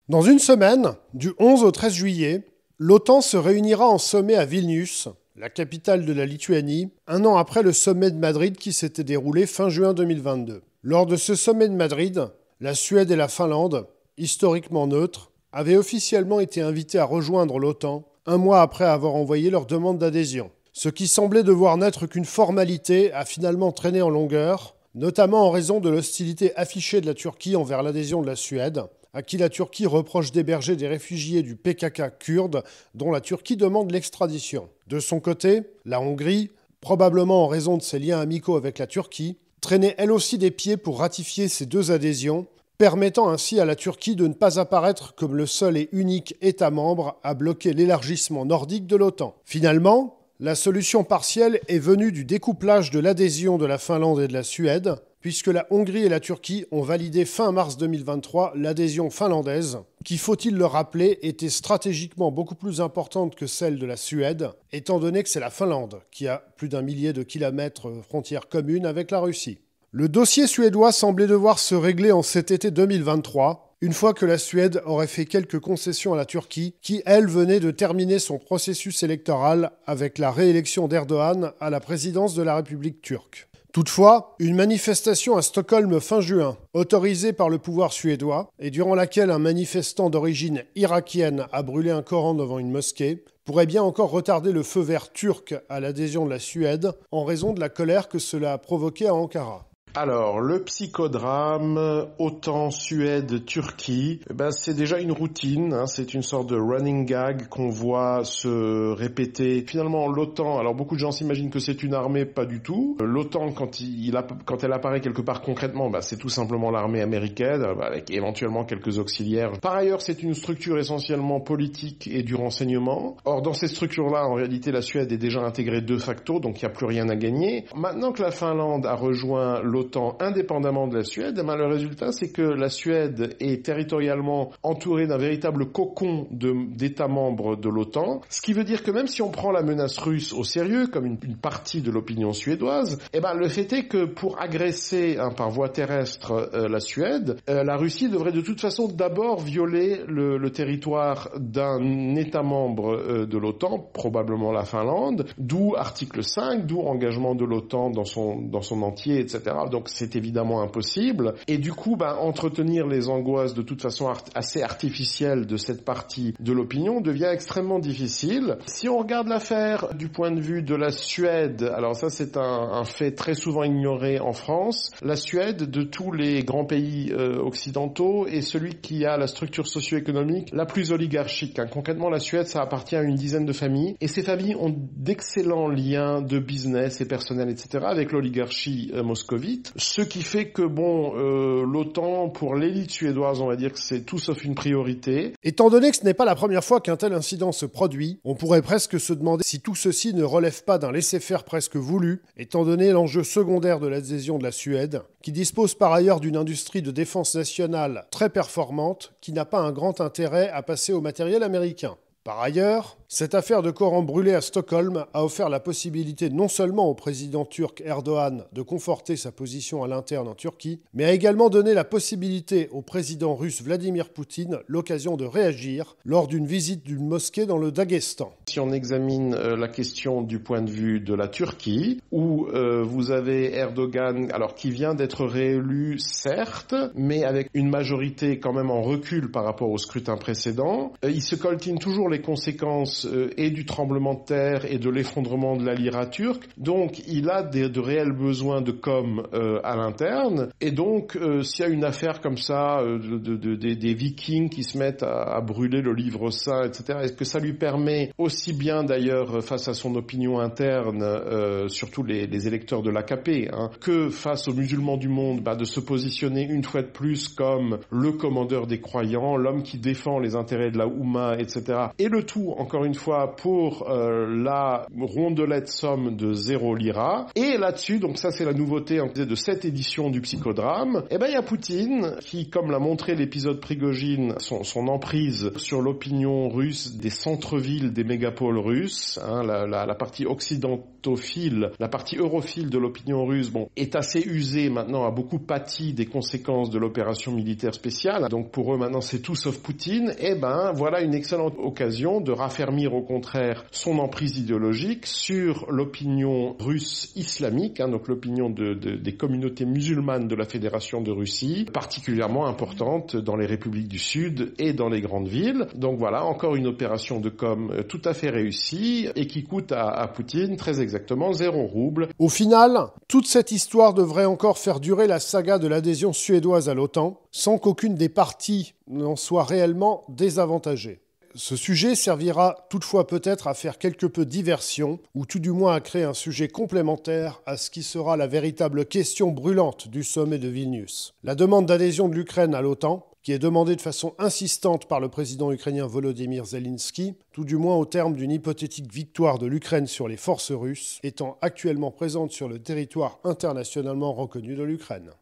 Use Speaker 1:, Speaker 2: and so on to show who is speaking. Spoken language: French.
Speaker 1: Dans une semaine, du 11 au 13 juillet, l'OTAN se réunira en sommet à Vilnius, la capitale de la Lituanie, un an après le sommet de Madrid qui s'était déroulé fin juin 2022. Lors de ce sommet de Madrid, la Suède et la Finlande, historiquement neutres, avaient officiellement été invitées à rejoindre l'OTAN un mois après avoir envoyé leur demande d'adhésion. Ce qui semblait devoir n'être qu'une formalité a finalement traîné en longueur, notamment en raison de l'hostilité affichée de la Turquie envers l'adhésion de la Suède, à qui la Turquie reproche d'héberger des réfugiés du PKK kurde, dont la Turquie demande l'extradition. De son côté, la Hongrie, probablement en raison de ses liens amicaux avec la Turquie, traînait elle aussi des pieds pour ratifier ces deux adhésions, permettant ainsi à la Turquie de ne pas apparaître comme le seul et unique État membre à bloquer l'élargissement nordique de l'OTAN. Finalement, la solution partielle est venue du découplage de l'adhésion de la Finlande et de la Suède, puisque la Hongrie et la Turquie ont validé fin mars 2023 l'adhésion finlandaise, qui, faut-il le rappeler, était stratégiquement beaucoup plus importante que celle de la Suède, étant donné que c'est la Finlande qui a plus d'1 millier de kilomètres frontière commune avec la Russie. Le dossier suédois semblait devoir se régler en cet été 2023, une fois que la Suède aurait fait quelques concessions à la Turquie, qui, elle, venait de terminer son processus électoral avec la réélection d'Erdogan à la présidence de la République turque. Toutefois, une manifestation à Stockholm fin juin, autorisée par le pouvoir suédois, et durant laquelle un manifestant d'origine irakienne a brûlé un Coran devant une mosquée, pourrait bien encore retarder le feu vert turc à l'adhésion de la Suède en raison de la colère que cela a provoqué à Ankara.
Speaker 2: Alors, le psychodrame, OTAN, Suède, Turquie, c'est déjà une routine, c'est une sorte de running gag qu'on voit se répéter. Finalement, l'OTAN, alors beaucoup de gens s'imaginent que c'est une armée, pas du tout. L'OTAN, quand elle apparaît quelque part concrètement, c'est tout simplement l'armée américaine, avec éventuellement quelques auxiliaires. Par ailleurs, c'est une structure essentiellement politique et du renseignement. Or, dans ces structures-là, en réalité, la Suède est déjà intégrée de facto, donc il n'y a plus rien à gagner. Maintenant que la Finlande a rejoint l'OTAN indépendamment de la Suède, le résultat c'est que la Suède est territorialement entourée d'un véritable cocon d'États membres de l'OTAN, ce qui veut dire que même si on prend la menace russe au sérieux, comme une partie de l'opinion suédoise, le fait est que pour agresser par voie terrestre la Suède, la Russie devrait de toute façon d'abord violer le territoire d'un État membre de l'OTAN, probablement la Finlande, d'où article 5, d'où engagement de l'OTAN dans son entier, etc. Donc c'est évidemment impossible. Et du coup, entretenir les angoisses de toute façon assez artificielles de cette partie de l'opinion devient extrêmement difficile. Si on regarde l'affaire du point de vue de la Suède, alors ça c'est un fait très souvent ignoré en France, la Suède, de tous les grands pays occidentaux, est celui qui a la structure socio-économique la plus oligarchique. Concrètement, la Suède, ça appartient à une dizaine de familles, et ces familles ont d'excellents liens de business et personnels, etc., avec l'oligarchie moscovite. Ce qui fait que l'OTAN, pour l'élite suédoise, on va dire que c'est tout sauf une priorité.
Speaker 1: Étant donné que ce n'est pas la première fois qu'un tel incident se produit, on pourrait presque se demander si tout ceci ne relève pas d'un laisser-faire presque voulu, étant donné l'enjeu secondaire de l'adhésion de la Suède, qui dispose par ailleurs d'une industrie de défense nationale très performante, qui n'a pas un grand intérêt à passer au matériel américain. Par ailleurs, cette affaire de Coran brûlé à Stockholm a offert la possibilité non seulement au président turc Erdogan de conforter sa position à l'interne en Turquie, mais a également donné la possibilité au président russe Vladimir Poutine l'occasion de réagir lors d'une visite d'une mosquée dans le Daghestan.
Speaker 2: Si on examine la question du point de vue de la Turquie, où vous avez Erdogan, alors qui vient d'être réélu, certes, mais avec une majorité quand même en recul par rapport au scrutin précédent, il se coltine toujours les conséquences et du tremblement de terre et de l'effondrement de la lira turque. Donc il a de réels besoins de com à l'interne. Et donc s'il y a une affaire comme ça, des Vikings qui se mettent à brûler le livre saint, etc., est-ce que ça lui permet, aussi bien d'ailleurs face à son opinion interne, surtout les électeurs de l'AKP, que face aux musulmans du monde, de se positionner une fois de plus comme le commandeur des croyants, l'homme qui défend les intérêts de la Oumma, etc. Et le tout, encore une fois, pour la rondelette somme de 0 lira. Et là-dessus, donc ça c'est la nouveauté de cette édition du psychodrame, il y a Poutine qui, comme l'a montré l'épisode Prigojine, son emprise sur l'opinion russe des centres-villes des mégapoles russes, la partie occidentale russophile, la partie europhile de l'opinion russe, est assez usée maintenant, a beaucoup pâti des conséquences de l'opération militaire spéciale. Donc pour eux maintenant c'est tout sauf Poutine. Voilà une excellente occasion de raffermir au contraire son emprise idéologique sur l'opinion russe islamique, donc l'opinion des communautés musulmanes de la Fédération de Russie, particulièrement importante dans les républiques du Sud et dans les grandes villes. Donc voilà, encore une opération de com tout à fait réussie et qui coûte à Poutine très exactement 0 rouble.
Speaker 1: Au final, toute cette histoire devrait encore faire durer la saga de l'adhésion suédoise à l'OTAN, sans qu'aucune des parties n'en soit réellement désavantagée. Ce sujet servira toutefois peut-être à faire quelque peu diversion, ou tout du moins à créer un sujet complémentaire à ce qui sera la véritable question brûlante du sommet de Vilnius. La demande d'adhésion de l'Ukraine à l'OTAN, qui est demandée de façon insistante par le président ukrainien Volodymyr Zelensky, tout du moins au terme d'une hypothétique victoire de l'Ukraine sur les forces russes, étant actuellement présente sur le territoire internationalement reconnu de l'Ukraine.